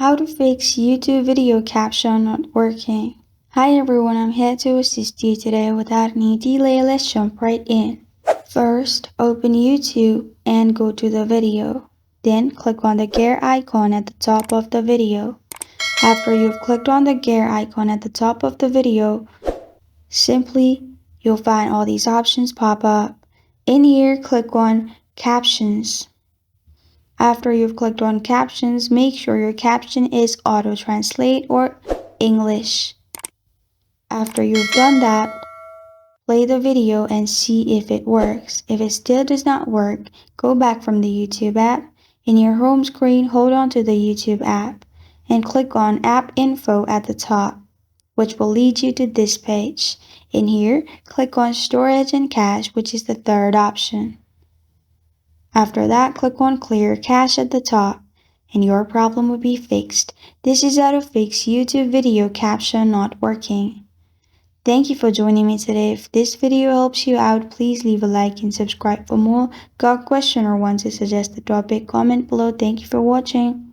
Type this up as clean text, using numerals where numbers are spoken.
How to fix YouTube video caption not working. Hi everyone, I'm here to assist you today. Without any delay, let's jump right in. First, open YouTube and go to the video. Then click on the gear icon at the top of the video. After you've clicked on the gear icon at the top of the video, you'll find all these options pop up. In here, click on Captions. After you've clicked on Captions, make sure your caption is Auto Translate or English. After you've done that, play the video and see if it works. If it still does not work, go back from the YouTube app. In your home screen, hold on to the YouTube app and click on App Info at the top, which will lead you to this page. In here, click on Storage and Cache, which is the third option. After that, click on Clear Cache at the top, and your problem will be fixed. This is how to fix YouTube video caption not working. Thank you for joining me today. If this video helps you out, please leave a like and subscribe for more. Got a question or want to suggest a topic? Comment below. Thank you for watching.